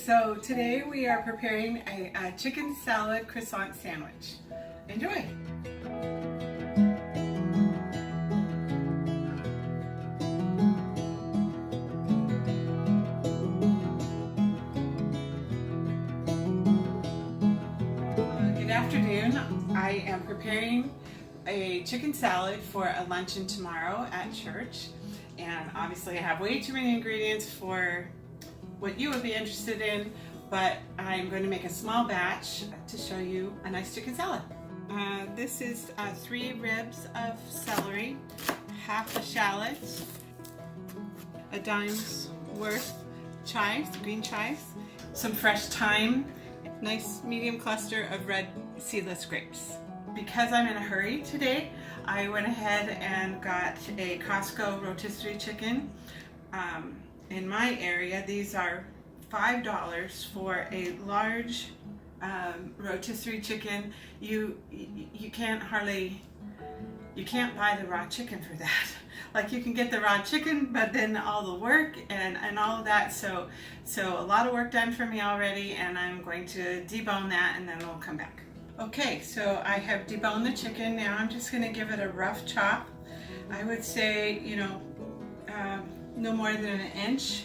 So today we are preparing a chicken salad croissant sandwich. Enjoy! Good afternoon. I am preparing a chicken salad for a luncheon tomorrow at church. And obviously I have way too many ingredients for what you would be interested in, but I'm going to make a small batch to show you a nice chicken salad. This is 3 ribs of celery, half a shallot, a dime's worth chives, green chives, some fresh thyme, nice medium cluster of red seedless grapes. Because I'm in a hurry today, I went ahead and got a Costco rotisserie chicken. In my area, these are $5 for a large rotisserie chicken. You can't buy the raw chicken for that. Like, you can get the raw chicken, but then all the work and all of that. So a lot of work done for me already, and I'm going to debone that and then we'll come back. Okay, so I have deboned the chicken. Now I'm just going to give it a rough chop. I would say, no more than an inch.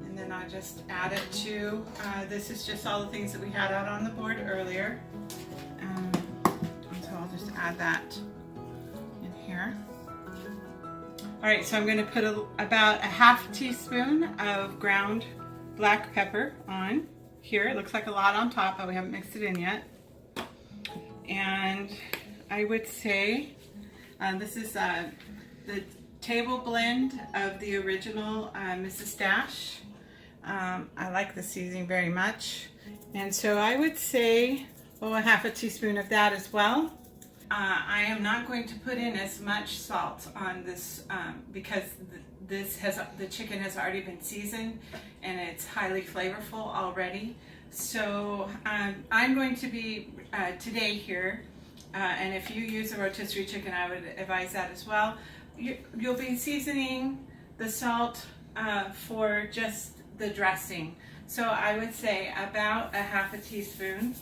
And then I'll just add it to, this is just all the things that we had out on the board earlier. So I'll just add that in here. All right, so I'm going to put about a half teaspoon of ground black pepper on here. It looks like a lot on top, but we haven't mixed it in yet. And I would say this is the table blend of the original Mrs. Dash. I like the seasoning very much. And so I would say, a half a teaspoon of that as well. I am not going to put in as much salt on this because the chicken has already been seasoned and it's highly flavorful already. So I'm going to be today here, and if you use a rotisserie chicken, I would advise that as well. You'll be seasoning the salt for just the dressing. So I would say about a half a teaspoon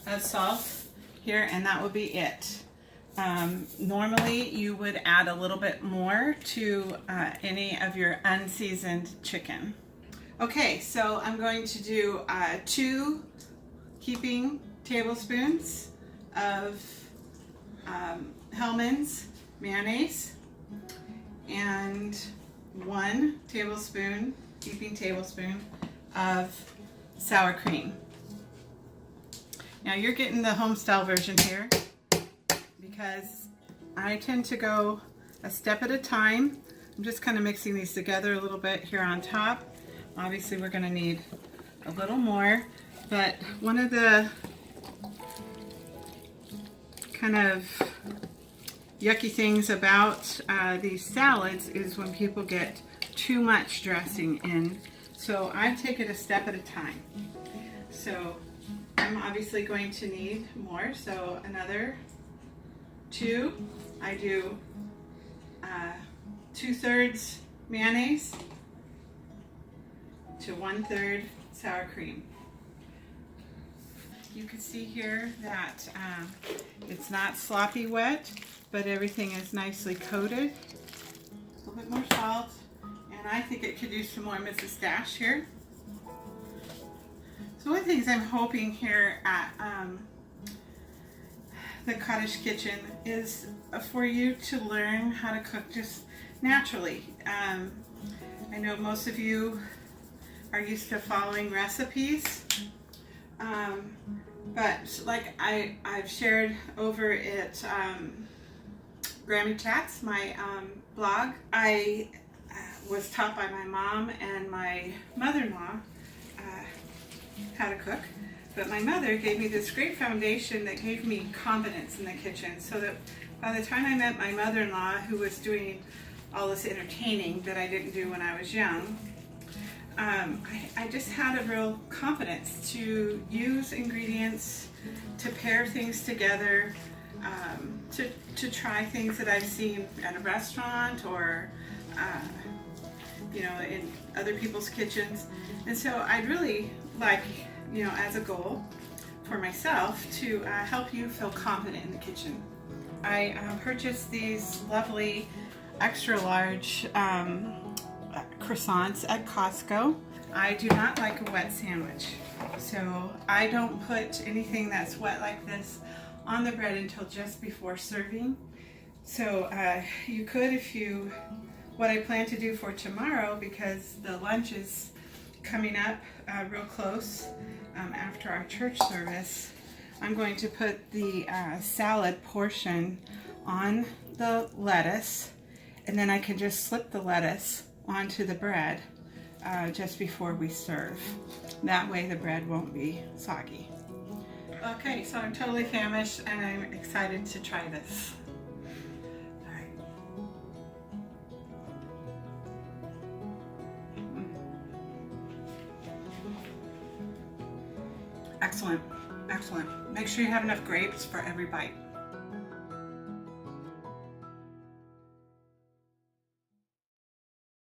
of salt here, and that would be it. Normally you would add a little bit more to any of your unseasoned chicken. Okay, so I'm going to do 2 heaping tablespoons of Hellmann's mayonnaise and 1 heaping tablespoon of sour cream. Now you're getting the home style version here because I tend to go a step at a time. I'm just kind of mixing these together a little bit here on top. Obviously we're going to need a little more, but one of the kind of yucky things about these salads is when people get too much dressing in. So I take it a step at a time. So I'm obviously going to need more, so another 2. I do 2/3 mayonnaise to 1/3 sour cream. You can see here that it's not sloppy wet, but everything is nicely coated. A little bit more salt, and I think it could use some more Mrs. Dash here. So one of the things I'm hoping here at the Cottage Kitchen is for you to learn how to cook just naturally. I know most of you are used to following recipes, but like I've shared over at Grammie Chats, my blog, I was taught by my mom and my mother-in-law how to cook, but my mother gave me this great foundation that gave me confidence in the kitchen, so that by the time I met my mother-in-law, who was doing all this entertaining that I didn't do when I was young, I just had a real confidence to use ingredients, to pair things together, to try things that I've seen at a restaurant or you know, in other people's kitchens. And so I'd really like, you know, as a goal for myself to help you feel confident in the kitchen. I purchased these lovely extra large croissants at Costco. I do not like a wet sandwich, so I don't put anything that's wet like this on the bread until just before serving. So you could, if you, what I plan to do for tomorrow, because the lunch is coming up real close after our church service, I'm going to put the salad portion on the lettuce, and then I can just slip the lettuce onto the bread just before we serve. That way the bread won't be soggy. Okay, so I'm totally famished and I'm excited to try this. All right. Excellent, excellent. Make sure you have enough grapes for every bite.